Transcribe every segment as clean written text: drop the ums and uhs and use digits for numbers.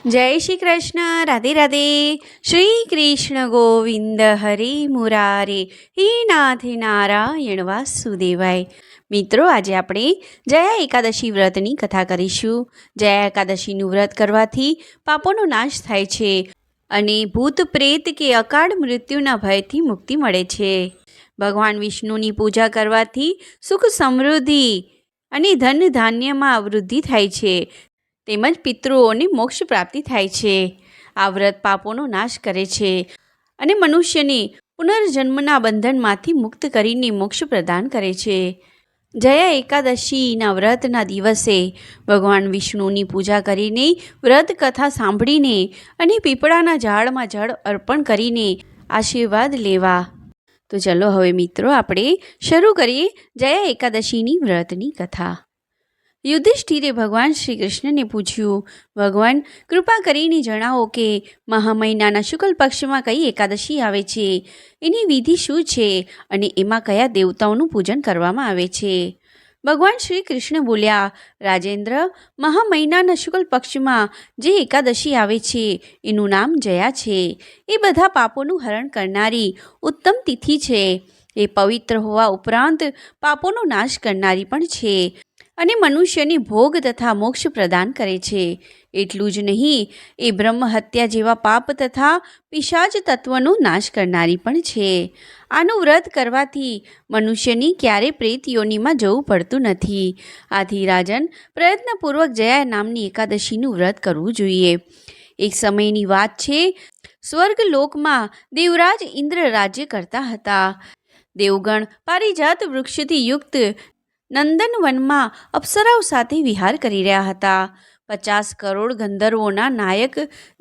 જય શ્રી કૃષ્ણ. રાધે રાધે. શ્રી કૃષ્ણ ગોવિંદ હરે મુરારે, હે નાથ નારાયણ વાસુદેવાય. મિત્રો, આજે આપણે જયા એકાદશી વ્રતની કથા કરીશું. જયા એકાદશીનું વ્રત કરવાથી પાપોનો નાશ થાય છે અને ભૂત પ્રેત કે અકાળ મૃત્યુના ભયથી મુક્તિ મળે છે. ભગવાન વિષ્ણુની પૂજા કરવાથી સુખ સમૃદ્ધિ અને ધન ધાન્યમાં વૃદ્ધિ થાય છે, તેમજ પિતૃઓને મોક્ષ પ્રાપ્તિ થાય છે. આ વ્રત પાપોનો નાશ કરે છે અને મનુષ્યને પુનર્જન્મના બંધનમાંથી મુક્ત કરીને મોક્ષ પ્રદાન કરે છે. જયા એકાદશીના વ્રતના દિવસે ભગવાન વિષ્ણુની પૂજા કરીને, વ્રત કથા સાંભળીને અને પીપળાના ઝાડમાં જળ અર્પણ કરીને આશીર્વાદ લેવા. તો ચલો હવે મિત્રો, આપણે શરૂ કરીએ જયા એકાદશીની વ્રતની કથા. યુધિષ્ઠિરે ભગવાન શ્રી કૃષ્ણને પૂછ્યું, ભગવાન, કૃપા કરીને જણાવો કે મહા મહિનાના શુક્લ પક્ષમાં કઈ એકાદશી આવે છે, એની વિધિ શું છે અને એમાં કયા દેવતાઓનું પૂજન કરવામાં આવે છે. ભગવાન શ્રી કૃષ્ણ બોલ્યા, રાજેન્દ્ર, મહા મહિનાના શુક્લ પક્ષમાં જે એકાદશી આવે છે એનું નામ જયા છે. એ બધા પાપોનું હરણ કરનારી ઉત્તમ તિથિ છે. એ પવિત્ર હોવા ઉપરાંત પાપોનો નાશ કરનારી પણ છે અને મનુષ્યને ભોગ તથા મોક્ષ પ્રદાન કરે છે. એટલું જ નહીં, એ બ્રહ્મ હત્યા જેવા પાપ તથા પિશાચ તત્વનો નાશ કરનારી પણ છે. આનું વ્રત કરવાથી મનુષ્યની ક્યારેય પ્રેત યોનિમાં જવું પડતું નથી. આથી રાજન, પ્રયત્નપૂર્વક જયા નામની એકાદશીનું વ્રત કરવું જોઈએ. એક સમયની વાત છે, સ્વર્ગલોકમાં દેવરાજ ઇન્દ્ર રાજ્ય કરતા હતા. દેવગણ પારિજાત વૃક્ષથી યુક્ત નંદનવનમાં અપ્સરાઓ સાથે વિહાર કરી રહ્યા હતા. 50 કરોડ ગંધર્વોના નાયક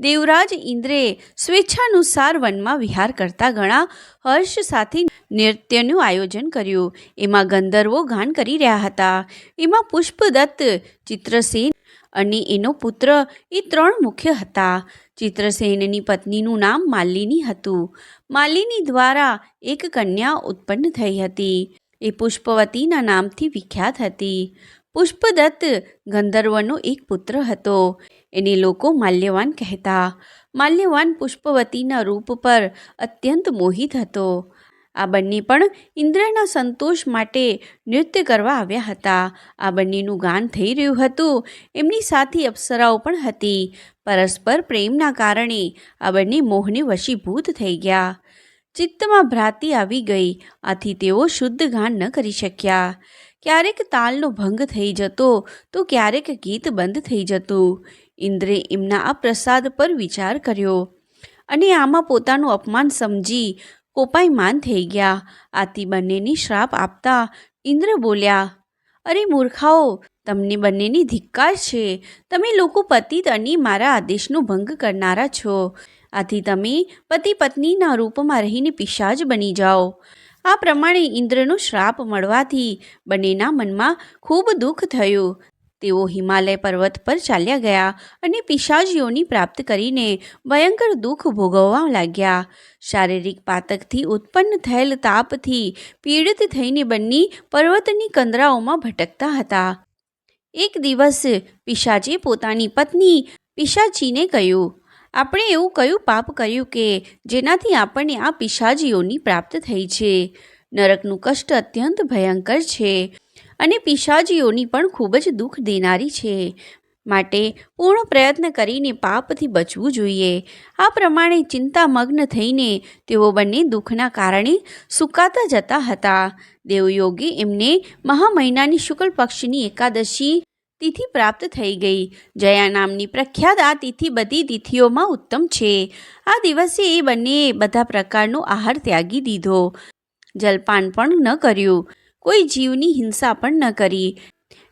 દેવરાજ ઇન્દ્રે સ્વેચ્છાનુસાર વનમાં વિહાર કરતા ઘણા હર્ષ સાથે નૃત્યનું આયોજન કર્યું. એમાં ગંધર્વો ગાન કરી રહ્યા હતા. એમાં પુષ્પદત્ત, ચિત્રસેન અને એનો પુત્ર એ 3 મુખ્ય હતા. ચિત્રસેનની પત્નીનું નામ માલિની હતું. માલિની દ્વારા એક કન્યા ઉત્પન્ન થઈ હતી. એ પુષ્પવતીના નામથી વિખ્યાત હતી. પુષ્પદત્ત ગંધર્વનો એક પુત્ર હતો. એને લોકો માલ્યવાન કહેતા. માલ્યવાન પુષ્પવતીના રૂપ પર અત્યંત મોહિત હતો. આ બંને પણ ઇન્દ્રના સંતોષ માટે નૃત્ય કરવા આવ્યા હતા. આ બંનેનું ગાન થઈ રહ્યું હતું. એમની સાથે અપ્સરાઓ પણ હતી. પરસ્પર પ્રેમના કારણે આ બંને મોહને વશીભૂત થઈ ગયા. ચિત્તમાં ભ્રાંતિ આવી ગઈ. આથી તેઓ શુદ્ધ ગાન ન કરી શક્યા. ક્યારેક તાલનો ભંગ થઈ જતો તો ક્યારેક ગીત બંધ થઈ જતું. ઇન્દ્રે એમના આ પ્રસાદ પર વિચાર કર્યો અને આમાં પોતાનું અપમાન સમજી કોપાયમાન થઈ ગયા. આથી બંનેને શ્રાપ આપતા ઇન્દ્ર બોલ્યા, અરે મૂર્ખાઓ, તમને બંનેની ધિક્કાર છે. તમે લોકો પતિત અને મારા આદેશનો ભંગ કરનારા છો. આથી તમે પતિ પત્નીના રૂપમાં રહીને પિશાચ બની જાઓ. આ પ્રમાણે ઇન્દ્રનો શ્રાપ મળવાથી બંનેના મનમાં ખૂબ દુઃખ થયું. તેઓ હિમાલય પર્વત પર ચાલ્યા ગયા અને પિશાચીઓની પ્રાપ્ત કરીને ભયંકર દુઃખ ભોગવવા લાગ્યા. શારીરિક પાતકથી ઉત્પન્ન થયેલ તાપથી પીડિત થઈને બંને પર્વતની કંદરાઓમાં ભટકતા હતા. એક દિવસ પિશાચે પોતાની પત્ની પિશાચીને કહ્યું, આપણે એવું કયું પાપ કર્યું કે જેનાથી આપણને આ પિશાચીઓની પ્રાપ્ત થઈ છે. નરકનું કષ્ટ અત્યંત ભયંકર છે અને પિશાચીઓની પણ ખૂબ જ દુઃખ દેનારી છે. માટે પૂર્ણ પ્રયત્ન કરીને પાપથી બચવું જોઈએ. આ પ્રમાણે ચિંતામગ્ન થઈને તેઓ બંને દુઃખના કારણે સુકાતા જતા હતા. દેવયોગે એમને મહા મહિનાની શુક્લ પક્ષની એકાદશી તિથિ પ્રાપ્ત થઈ ગઈ. જયા નામની પ્રખ્યાત આ તિથિ બધી તિથિઓમાં ઉત્તમ છે. આ દિવસે એ બંનેએ બધા પ્રકારનો આહાર ત્યાગી દીધો. જલપાન પણ ન કર્યું. કોઈ જીવની હિંસા પણ ન કરી.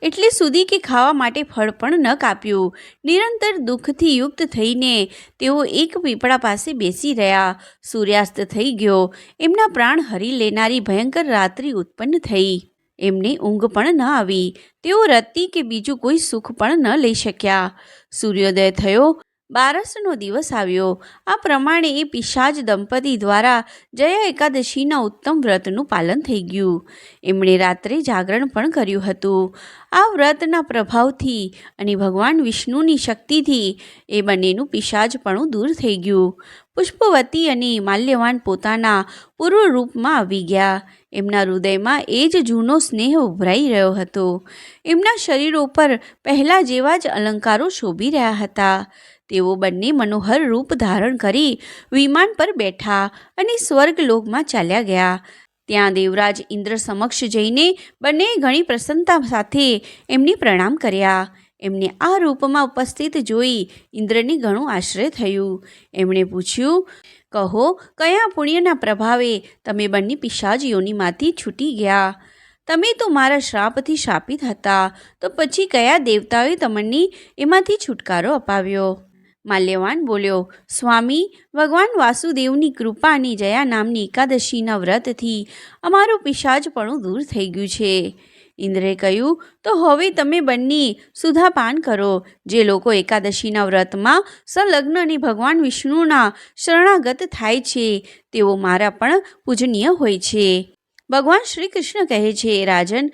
એટલે સુધી કે ખાવા માટે ફળ પણ ન કાપ્યું. નિરંતર દુઃખથી યુક્ત થઈને તેઓ એક પીપળા પાસે બેસી રહ્યા. સૂર્યાસ્ત થઈ ગયો. એમના પ્રાણ હરી લેનારી ભયંકર રાત્રિ ઉત્પન્ન થઈ. એમને ઊંઘ પણ ન આવી. તેઓ રતિ કે બીજું કોઈ સુખ પણ ન લઈ શક્યા. સૂર્યોદય થયો બારસનો દિવસ આવ્યો. આ પ્રમાણે એ પિશાચ દંપતી દ્વારા જયા એકાદશીના ઉત્તમ વ્રતનું પાલન થઈ ગયું. એમણે રાત્રે જાગરણ પણ કર્યું હતું. આ વ્રતના પ્રભાવથી અને ભગવાન વિષ્ણુની શક્તિથી એ બંનેનું પિશાચપણું દૂર થઈ ગયું. પુષ્પવતી અને માલ્યવાન પોતાના પૂર્વ રૂપમાં આવી ગયા. એમના હૃદયમાં એ જ જૂનો સ્નેહ ઉભરાઈ રહ્યો હતો. એમના શરીરો પર પહેલાં જેવા જ અલંકારો શોભી રહ્યા હતા. તેઓ બંને મનોહર રૂપ ધારણ કરી વિમાન પર બેઠા અને સ્વર્ગલોકમાં ચાલ્યા ગયા. ત્યાં દેવરાજ ઇન્દ્ર સમક્ષ જઈને બંને ઘણી પ્રસન્નતા સાથે એમને પ્રણામ કર્યા. એમને આ રૂપમાં ઉપસ્થિત જોઈ ઇન્દ્રને ઘણું આશ્ચર્ય થયું. એમણે પૂછ્યું, કહો, કયા પુણ્યના પ્રભાવે તમે બંને પિશાચ યોનિમાંથી છૂટી ગયા? તમે તો મારા શ્રાપથી શાપિત હતા, તો પછી કયા દેવતાએ તમને એમાંથી છુટકારો અપાવ્યો? માલ્યવાન બોલ્યો, સ્વામી, ભગવાન વાસુદેવની કૃપા અને જયા નામની એકાદશીના વ્રતથી અમારું પિશાચપણું દૂર થઈ ગયું છે. ઇન્દ્રે કહ્યું, તો હવે તમે બંને સુધાપાન કરો. જે લોકો એકાદશીના વ્રતમાં સંલગ્ન અને ભગવાન વિષ્ણુના શરણાગત થાય છે તેઓ મારા પણ પૂજનીય હોય છે. ભગવાન શ્રી કૃષ્ણ કહે છે, રાજન,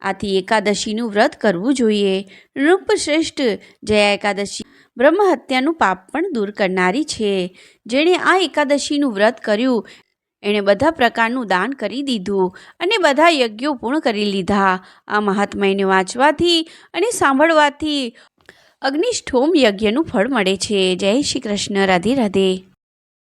આથી એકાદશીનું વ્રત કરવું જોઈએ. નૃપશ્રેષ્ઠ, જયા એકાદશી બ્રહ્મહત્યાનું પાપ પણ દૂર કરનારી છે. જેણે આ એકાદશીનું વ્રત કર્યું એણે બધા પ્રકારનું દાન કરી દીધું અને બધા યજ્ઞો પૂર્ણ કરી લીધા. આ મહાત્મ્યને વાંચવાથી અને સાંભળવાથી અગ્નિષ્ઠોમ યજ્ઞનું ફળ મળે છે. જય શ્રી કૃષ્ણ. રાધે રાધે.